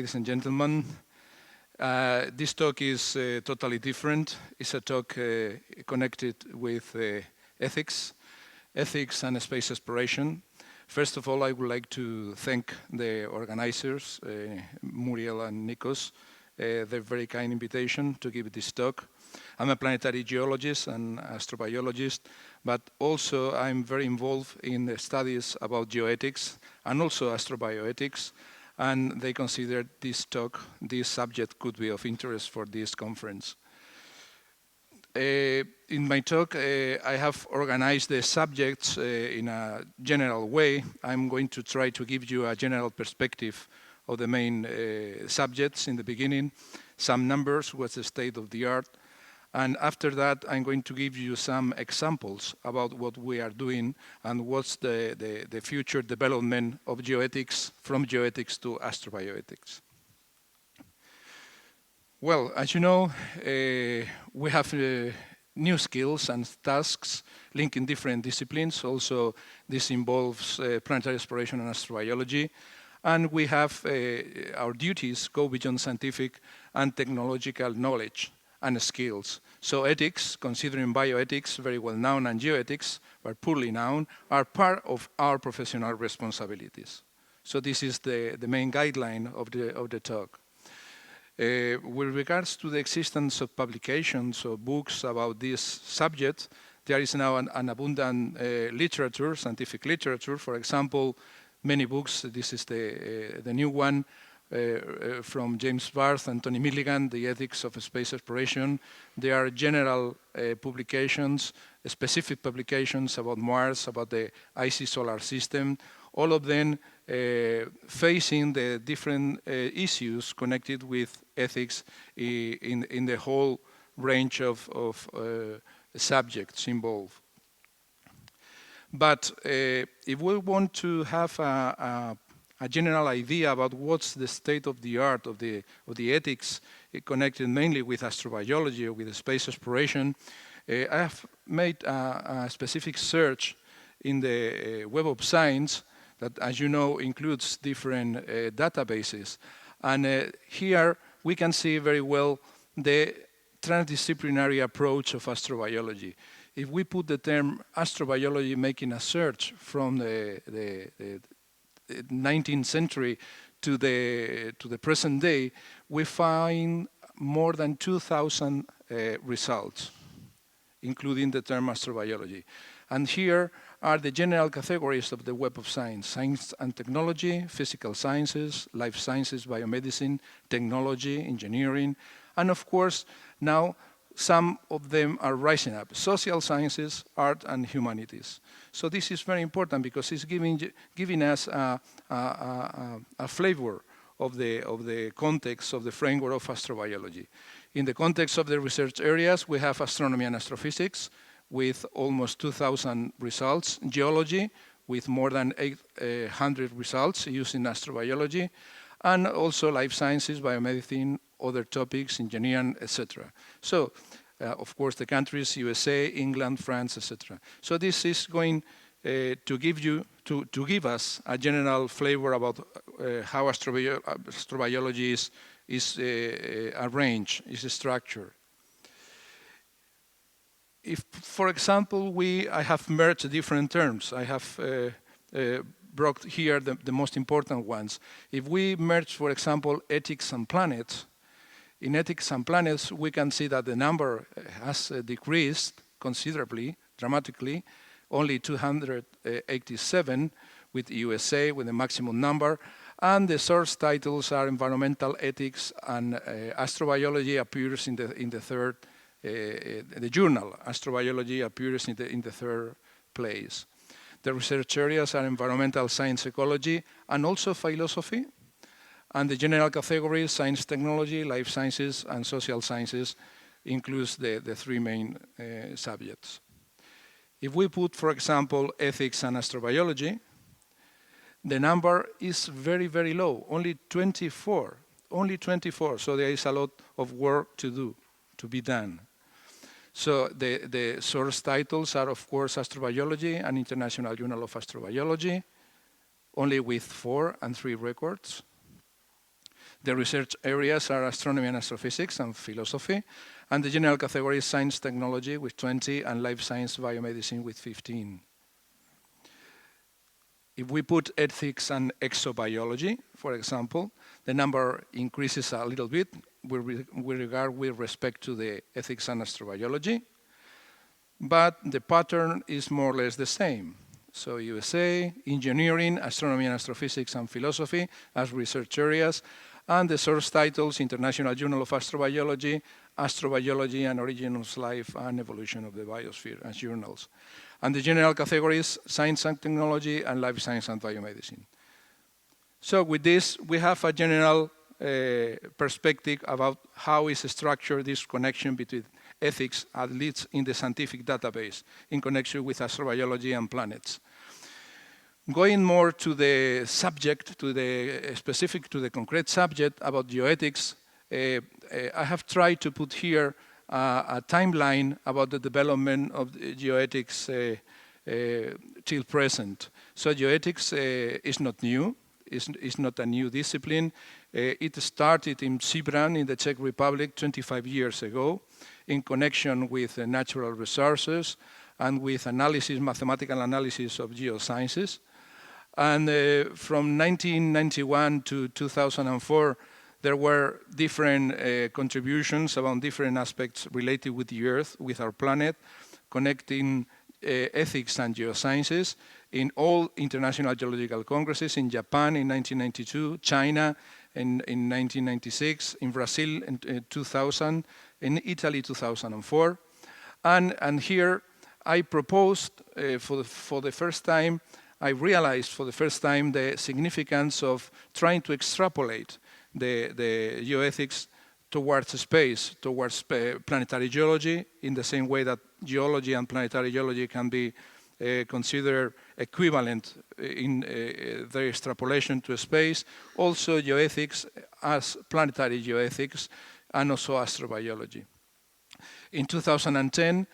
ladies and gentlemen. This talk is totally different. It's a talk connected with ethics and space exploration. First of all, I would like to thank the organizers, Muriel and Nikos, their very kind invitation to give this talk. I'm a planetary geologist and astrobiologist, but also I'm very involved in the studies about geoethics and also astrobioethics, and they consider this talk, this subject could be of interest for this conference. In my talk, I have organized the subjects in a general way. I'm going to try to give you a general perspective of the main subjects in the beginning, some numbers, what's the state of the art, and after that, I'm going to give you some examples about what we are doing and what's the future development of geoethics, from geoethics to astrobioethics. Well, as you know, we have new skills and tasks linking different disciplines. Also, this involves planetary exploration and astrobiology. And we have our duties go beyond scientific and technological knowledge and skills. So ethics, considering bioethics, very well known, and geoethics, but poorly known, are part of our professional responsibilities. So this is the main guideline of the talk. With regards to the existence of publications or books about this subject, there is now an abundant literature, scientific literature. For example, many books. This is the new one from James Barth and Tony Milligan, The Ethics of Space Exploration. There are general publications, specific publications about Mars, about the icy solar system, all of them facing the different issues connected with ethics in the whole range of subjects involved. But if we want to have a general idea about what's the state of the art of the ethics connected mainly with astrobiology or with space exploration, I have made a specific search in the Web of Science that, as you know, includes different databases. And here we can see very well the transdisciplinary approach of astrobiology. If we put the term astrobiology, making a search from the 19th century to the present day, we find more than 2,000 results, including the term astrobiology. And here are the general categories of the Web of Science: science and technology, physical sciences, life sciences, biomedicine, technology, engineering, and of course, now some of them are rising up: social sciences, art, and humanities. So this is very important because it's giving us a flavor of the context of the framework of astrobiology. In the context of the research areas, we have astronomy and astrophysics with almost 2,000 results, geology with more than 800 results using astrobiology, and also life sciences, biomedicine, other topics, engineering, etc. So, of course, the countries, USA, England, France, etc. So this is going to give us a general flavor about how astrobiology is arranged, is structured. If, for example, I have merged different terms. I have brought here the most important ones. If we merge, for example, ethics and planets, in ethics and planets, we can see that the number has decreased considerably, dramatically, only 287 with USA, with the maximum number, and the source titles are environmental ethics and astrobiology appears in the third, the journal Astrobiology appears in the third place. The research areas are environmental science, ecology, and also philosophy. And the general categories, science, technology, life sciences, and social sciences, includes the three main subjects. If we put, for example, ethics and astrobiology, the number is very, very low, only 24. Only 24, so there is a lot of work to do, to be done. So the source titles are, of course, Astrobiology and International Journal of Astrobiology, only with 4 and 3 records. The research areas are astronomy and astrophysics and philosophy, and the general category is science technology with 20 and life science biomedicine with 15. If we put ethics and exobiology, for example, the number increases a little bit with respect to the ethics and astrobiology, but the pattern is more or less the same. So USA, engineering, astronomy and astrophysics and philosophy as research areas, and the source titles, International Journal of Astrobiology, Astrobiology and Origin of Life and Evolution of the Biosphere as journals. And the general categories, science and technology, and life science and biomedicine. So with this, we have a general perspective about how is structured this connection between ethics, at least in the scientific database, in connection with astrobiology and planets. Going more to the subject, to the specific, to the concrete subject about geoethics, I have tried to put here a timeline about the development of the geoethics till present. So geoethics is not new, it's not a new discipline. It started in Cibran in the Czech Republic 25 years ago in connection with natural resources and with analysis, mathematical analysis of geosciences. And from 1991 to 2004, there were different contributions around different aspects related with the Earth, with our planet, connecting ethics and geosciences in all international geological congresses, in Japan in 1992, China in 1996, in Brazil in 2000, in Italy 2004. And here I proposed for the first time, I realized for the first time the significance of trying to extrapolate the geoethics towards space, towards planetary geology, in the same way that geology and planetary geology can be considered equivalent in their extrapolation to space. Also geoethics as planetary geoethics and also astrobiology. In 2010,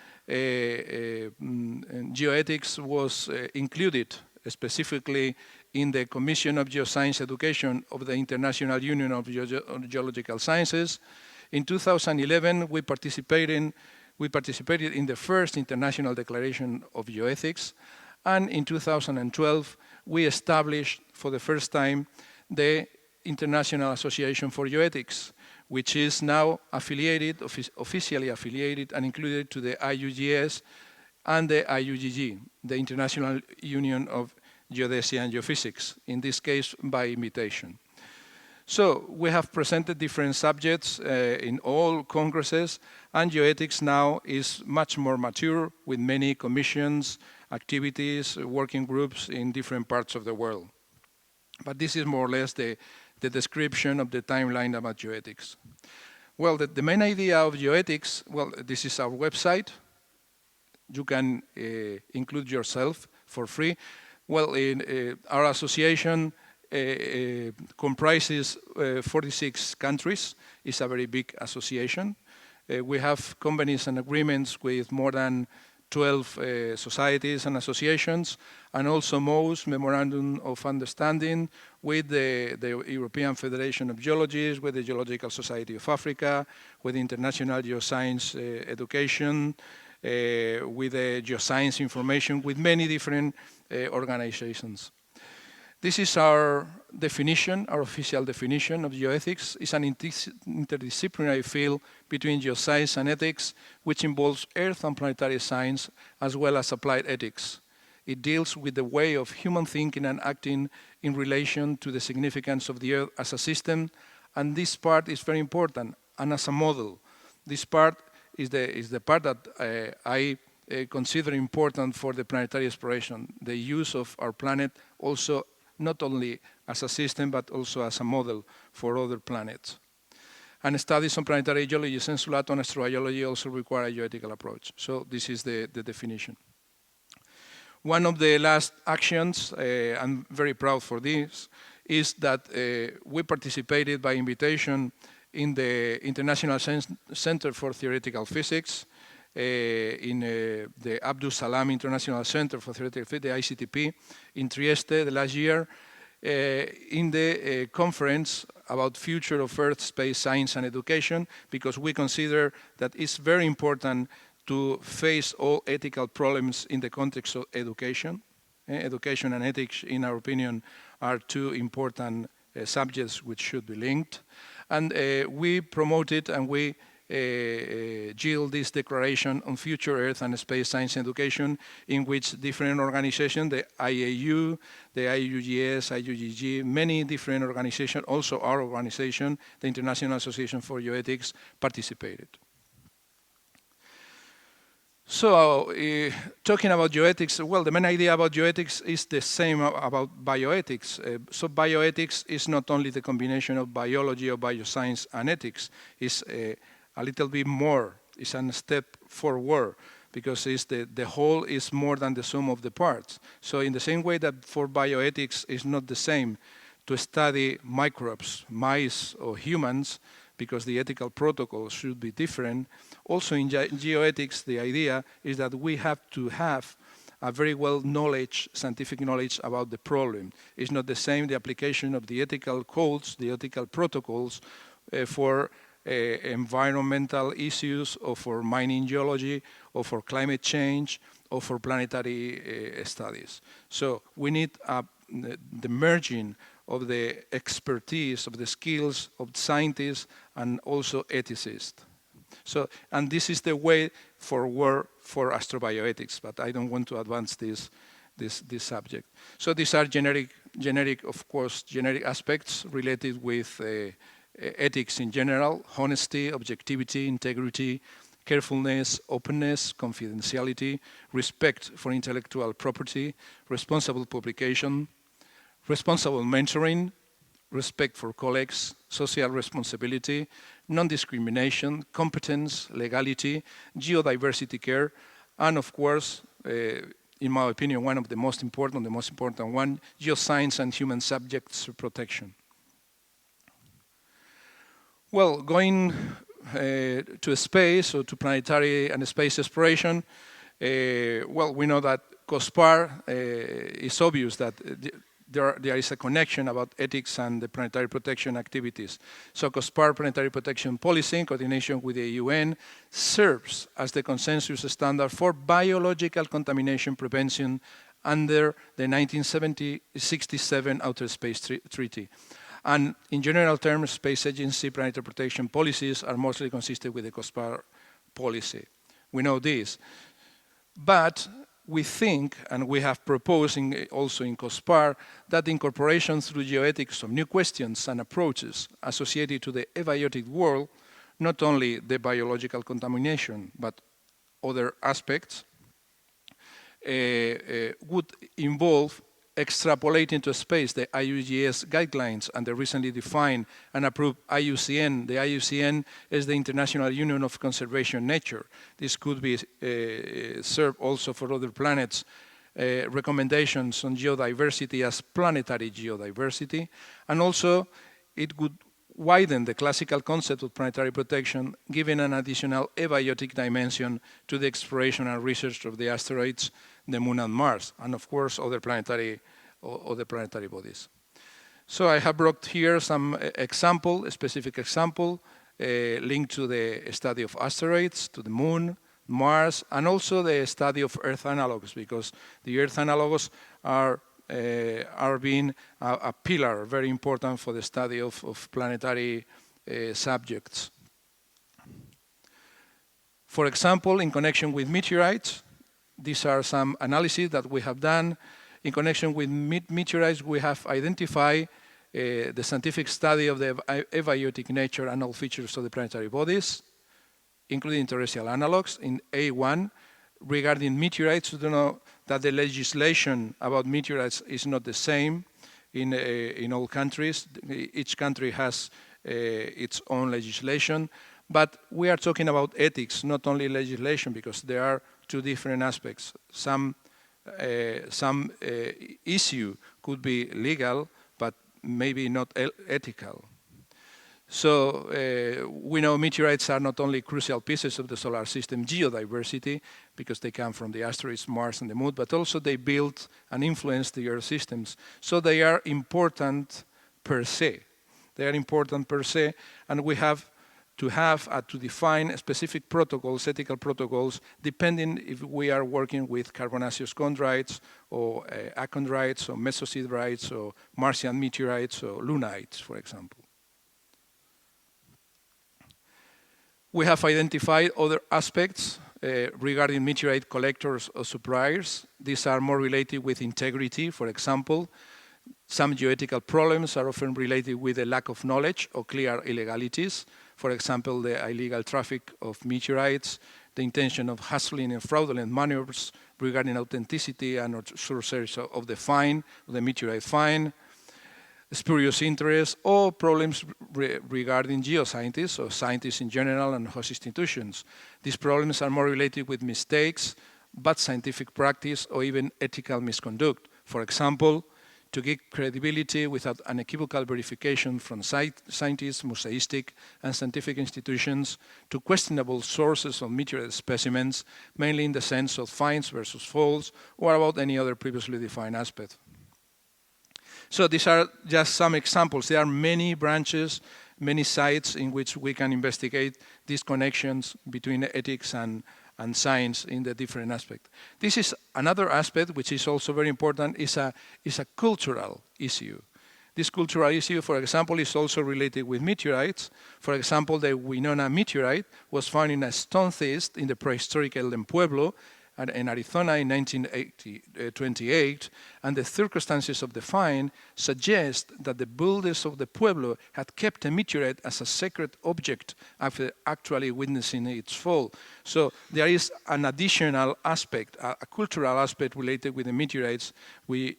geoethics was included specifically in the Commission of Geoscience Education of the International Union of Geological Sciences. In 2011, we participated in the first International Declaration of Geoethics, and in 2012, we established for the first time the International Association for Geoethics, which is now affiliated, officially affiliated and included to the IUGS and the IUGG, the International Union of Geodesy and Geophysics, in this case by invitation. So we have presented different subjects in all congresses, and geoethics now is much more mature with many commissions, activities, working groups in different parts of the world. But this is more or less the description of the timeline about geoethics. Well, the main idea of geoethics, well, this is our website. You can include yourself for free. Well, our association comprises 46 countries. It's a very big association. We have companies and agreements with more than 12 societies and associations, and also most memorandum of understanding with the European Federation of Geologists, with the Geological Society of Africa, with International Geoscience Education, with the Geoscience Information, with many different organizations. This is our definition, our official definition of geoethics. It's an interdisciplinary field between geoscience and ethics, which involves earth and planetary science, as well as applied ethics. It deals with the way of human thinking and acting in relation to the significance of the earth as a system, and this part is very important, and as a model. This part is the part that I consider important for the planetary exploration, the use of our planet also not only as a system, but also as a model for other planets. And studies on planetary geology, sensulato, and astrobiology also require a geoethical approach. So this is the definition. One of the last actions, I'm very proud for this, is that we participated by invitation in the International Center for Theoretical Physics, in the Abdus Salam International Center for Theoretical Physics, the ICTP, in Trieste the last year, in the conference about future of Earth, space, science, and education, because we consider that it's very important to face all ethical problems in the context of education. Education and ethics, in our opinion, are two important subjects which should be linked. And we promoted and we yield this declaration on future Earth and space science education, in which different organizations, the IAU, the IUGS, IUGG, many different organizations, also our organization, the International Association for Geoethics, participated. So, talking about geoethics, well, the main idea about geoethics is the same about bioethics. So bioethics is not only the combination of biology or bioscience and ethics, it's a little bit more, it's a step forward, because it's the whole is more than the sum of the parts. So in the same way that for bioethics is not the same to study microbes, mice or humans, because the ethical protocols should be different. Also in geoethics, the idea is that we have to have a very well knowledge, scientific knowledge about the problem. It's not the same, the application of the ethical codes, the ethical protocols for environmental issues, or for mining geology, or for climate change, or for planetary studies. So we need the merging of the expertise, of the skills of scientists and also ethicists. So, and this is the way forward for astrobioethics, but I don't want to advance this subject. So these are generic, of course, generic aspects related with ethics in general: honesty, objectivity, integrity, carefulness, openness, confidentiality, respect for intellectual property, responsible publication, responsible mentoring, respect for colleagues, social responsibility, non-discrimination, competence, legality, geodiversity care, and of course, in my opinion, one of the most important one, geoscience and human subjects protection. Well, going to space, or to planetary and space exploration, well, we know that COSPAR is obvious that there is a connection about ethics and the planetary protection activities. So COSPAR planetary protection policy, in coordination with the UN, serves as the consensus standard for biological contamination prevention under the 1967 Outer Space Treaty. And in general terms, Space Agency planetary protection policies are mostly consistent with the COSPAR policy. We know this. But we think, and we have proposed also in COSPAR, that the incorporation through geoethics of new questions and approaches associated to the abiotic world, not only the biological contamination, but other aspects, would involve extrapolating to space the IUGS guidelines and the recently defined and approved IUCN. The IUCN is the International Union of Conservation Nature. This could be served also for other planets. Recommendations on geodiversity as planetary geodiversity, and also it would widen the classical concept of planetary protection, giving an additional abiotic dimension to the exploration and research of the asteroids, the Moon and Mars, and of course other planetary bodies. So I have brought here some specific example linked to the study of asteroids, to the Moon, Mars, and also the study of Earth analogs, because the Earth analogs are being a pillar very important for the study of planetary subjects. For example, in connection with meteorites, these are some analyses that we have done. In connection with meteorites, we have identified the scientific study of the abiotic nature and all features of the planetary bodies, including terrestrial analogs. In A1, regarding meteorites, we know that the legislation about meteorites is not the same in all countries. Each country has its own legislation, but we are talking about ethics, not only legislation, because there are two different aspects. Some issue could be legal, but maybe not ethical. So we know meteorites are not only crucial pieces of the solar system geodiversity, because they come from the asteroids, Mars, and the Moon, but also they build and influence the Earth systems. So they are important per se. They are important per se, and we have to define specific protocols, ethical protocols, depending if we are working with carbonaceous chondrites, or achondrites, or mesosideриtes, or Martian meteorites, or lunites, for example. We have identified other aspects regarding meteorite collectors or suppliers. These are more related with integrity, for example. Some geoethical problems are often related with a lack of knowledge or clear illegalities. For example, the illegal traffic of meteorites, the intention of hassling and fraudulent maneuvers regarding authenticity and sources of the find, of the meteorite find, spurious interest, or problems regarding geoscientists or scientists in general and host institutions. These problems are more related with mistakes, bad scientific practice, or even ethical misconduct. For example, to give credibility without unequivocal verification from scientists, museistic, and scientific institutions to questionable sources of meteorite specimens, mainly in the sense of finds versus false, or about any other previously defined aspect. So these are just some examples. There are many branches, many sites in which we can investigate these connections between ethics and science in the different aspects. This is another aspect which is also very important, is a cultural issue. This cultural issue, for example, is also related with meteorites. For example, the Winona meteorite was found in a stone thist in the prehistoric Elden Pueblo in Arizona in 1928, and the circumstances of the find suggest that the builders of the Pueblo had kept a meteorite as a sacred object after actually witnessing its fall. So there is an additional aspect, a cultural aspect related with the meteorites we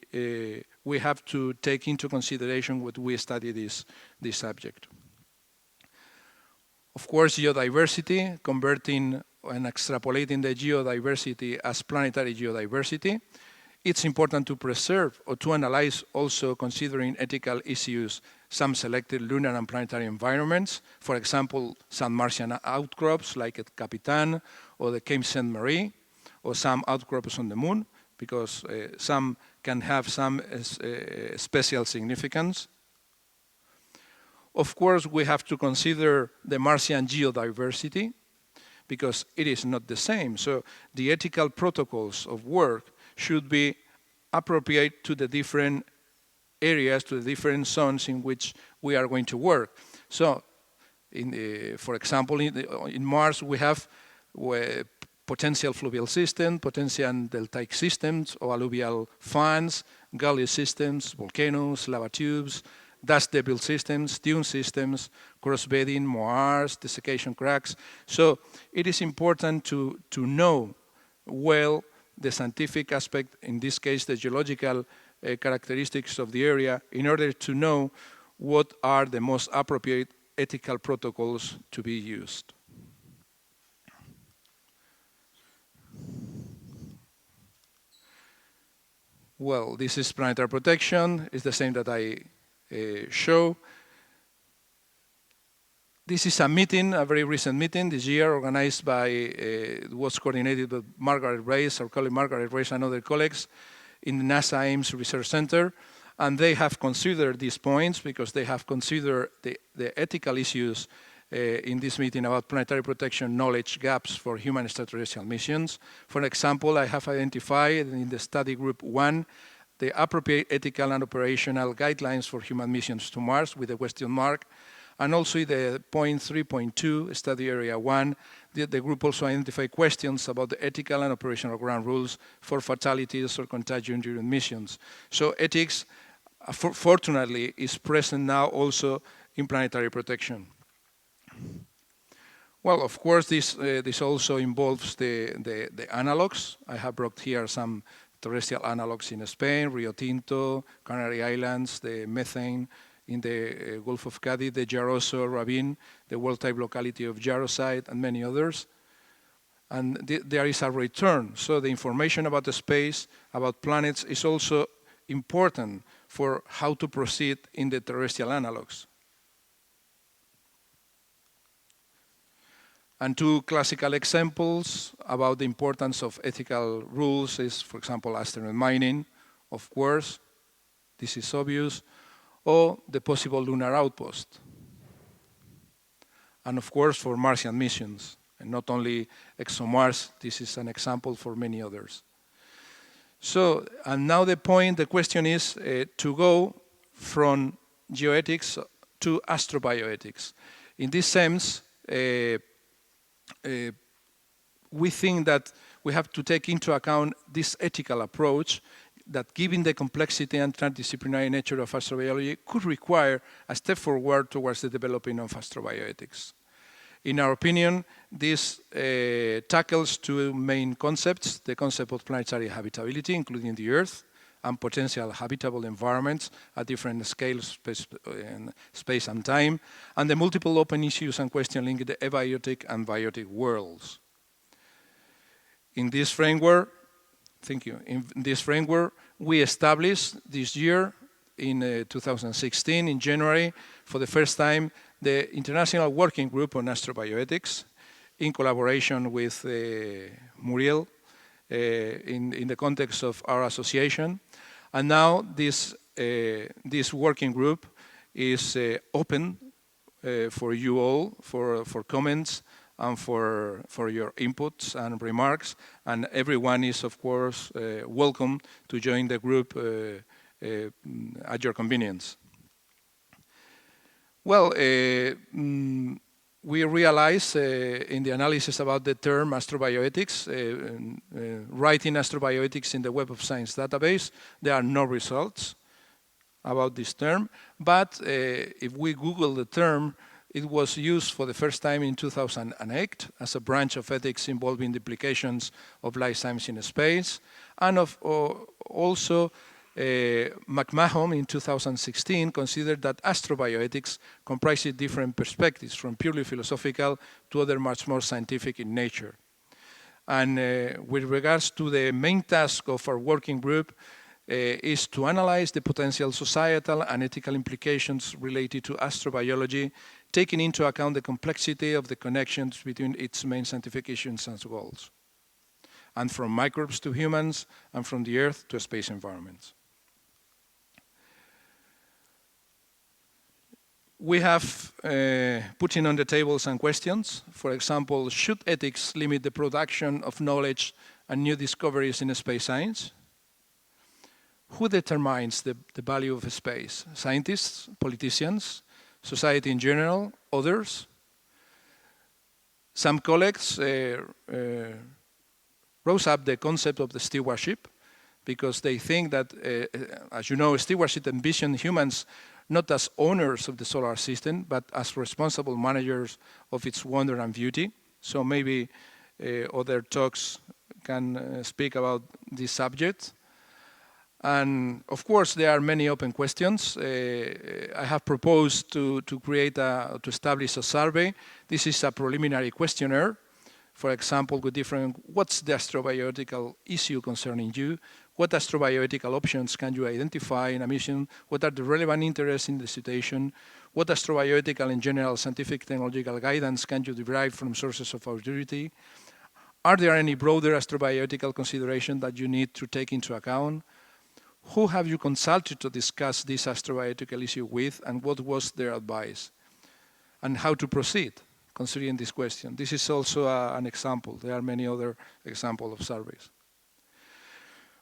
have to take into consideration when we study this subject. Of course, geodiversity, converting and extrapolating the geodiversity as planetary geodiversity. It's important to preserve or to analyze, also considering ethical issues, some selected lunar and planetary environments. For example, some Martian outcrops like at Capitan or the Cape Saint Marie, or some outcrops on the Moon, because some can have some special significance. Of course, we have to consider the Martian geodiversity, because it is not the same. So the ethical protocols of work should be appropriate to the different areas, to the different zones in which we are going to work. So, for example, in Mars, we have potential fluvial systems, potential deltaic systems, or alluvial fans, gully systems, volcanoes, lava tubes, dust debris systems, dune systems, cross-bedding, moars, desiccation cracks. So it is important to know well the scientific aspect, in this case the geological characteristics of the area, in order to know what are the most appropriate ethical protocols to be used. Well, this is planetary protection. It's the same that I show. This is a meeting, a very recent meeting this year, organized by, it was coordinated by Margaret Race, our colleague Margaret Race and other colleagues in the NASA Ames Research Center. And they have considered these points because they have considered the ethical issues in this meeting about planetary protection knowledge gaps for human extraterrestrial missions. For example, I have identified in the study group 1 the appropriate ethical and operational guidelines for human missions to Mars with a question mark. And also the point 3.2, study area 1, the group also identified questions about the ethical and operational ground rules for fatalities or contagion during missions. So ethics, fortunately, is present now also in planetary protection. Well, of course, this also involves the analogs. I have brought here some terrestrial analogs in Spain, Rio Tinto, Canary Islands, the methane in the Gulf of Cadiz, the Jaroso ravine, the world type locality of Jarosite, and many others. And there is a return. So the information about the space, about planets, is also important for how to proceed in the terrestrial analogs. And two classical examples about the importance of ethical rules is, for example, asteroid mining, of course, this is obvious, or the possible lunar outpost. And of course, for Martian missions, and not only ExoMars, this is an example for many others. So, and now the question is to go from geoethics to astrobioethics. In this sense, we think that we have to take into account this ethical approach that, given the complexity and transdisciplinary nature of astrobiology, could require a step forward towards the developing of astrobioethics. In our opinion, this tackles two main concepts: the concept of planetary habitability, including the Earth, and potential habitable environments at different scales, space and time, and the multiple open issues and questions linked to the abiotic and biotic worlds. In this framework, in this framework, we established this year, in 2016, in January, for the first time, the International Working Group on Astrobioethics, in collaboration with Muriel, in the context of our association. And now this working group is open for you all, for comments and for your inputs and remarks. And everyone is, of course, welcome to join the group at your convenience. Well, we realize in the analysis about the term astrobioethics, writing astrobioethics in the Web of Science database, there are no results about this term. But if we Google the term, it was used for the first time in 2008 as a branch of ethics involving the implications of life science in space, and also McMahon in 2016 considered that astrobioethics comprises different perspectives, from purely philosophical to other much more scientific in nature. And with regards to the main task of our working group, is to analyze the potential societal and ethical implications related to astrobiology, taking into account the complexity of the connections between its main scientific issues and goals, and from microbes to humans, and from the Earth to space environments. We have putting on the table some questions. For example, should ethics limit the production of knowledge and new discoveries in space science? Who determines the value of space? Scientists, politicians, society in general, others? Some colleagues rose up the concept of the stewardship, because they think that, as you know, stewardship envisions humans not as owners of the solar system, but as responsible managers of its wonder and beauty. So maybe other talks can speak about this subject. And of course, there are many open questions. I have proposed to establish a survey. This is a preliminary questionnaire. For example, with what's the astrobiotical issue concerning you? What astrobiotical options can you identify in a mission? What are the relevant interests in the situation? What astrobiotical and general scientific technological guidance can you derive from sources of authority? Are there any broader astrobiotical considerations that you need to take into account? Who have you consulted to discuss this astrobiotical issue with, and what was their advice? And how to proceed, considering this question. This is also an example. There are many other examples of surveys.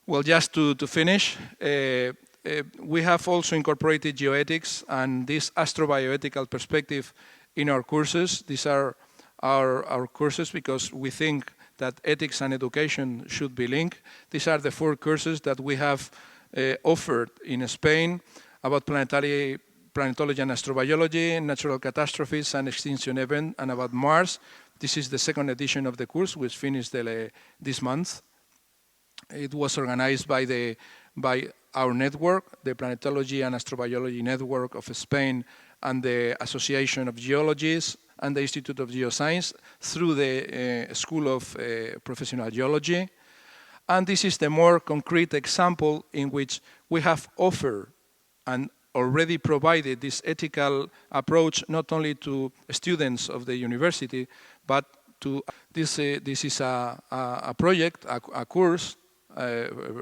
Well, just to finish, we have also incorporated geoethics and this astrobioethical perspective in our courses. These are our courses because we think that ethics and education should be linked. These are the 4 courses that we have offered in Spain about planetology and astrobiology, natural catastrophes and extinction event, and about Mars. This is the 2nd edition of the course, which finished this month. It was organized by our network, the Planetology and Astrobiology Network of Spain, and the Association of Geologists and the Institute of Geoscience through the School of Professional Geology. And this is the more concrete example in which we have offered and already provided this ethical approach not only to students of the university, but This is a project, a course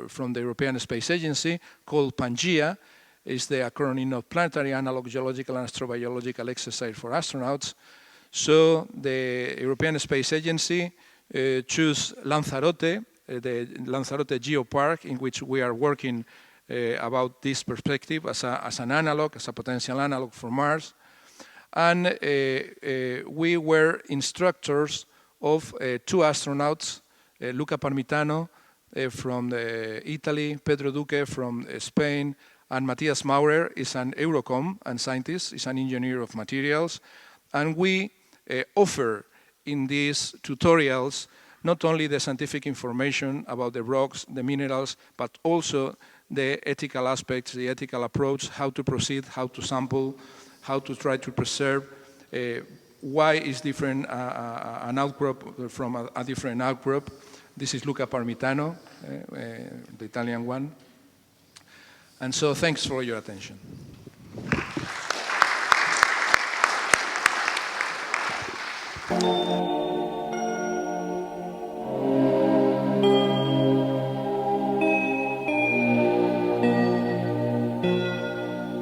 from the European Space Agency called PANGEA. Is the acronym of Planetary Analog Geological and Astrobiological Exercise for Astronauts. So the European Space Agency chose Lanzarote, the Lanzarote Geopark, in which we are working about this perspective as an analog, as a potential analog for Mars. And we were instructors of two astronauts, Luca Parmitano from Italy, Pedro Duque from Spain, and Matthias Maurer is an Eurocom and scientist, is an engineer of materials. And we offer in these tutorials not only the scientific information about the rocks, the minerals, but also the ethical aspects, the ethical approach, how to proceed, how to sample, how to try to preserve, why is different an outcrop from a different outcrop. This is Luca Parmitano, the Italian one. And so thanks for your attention.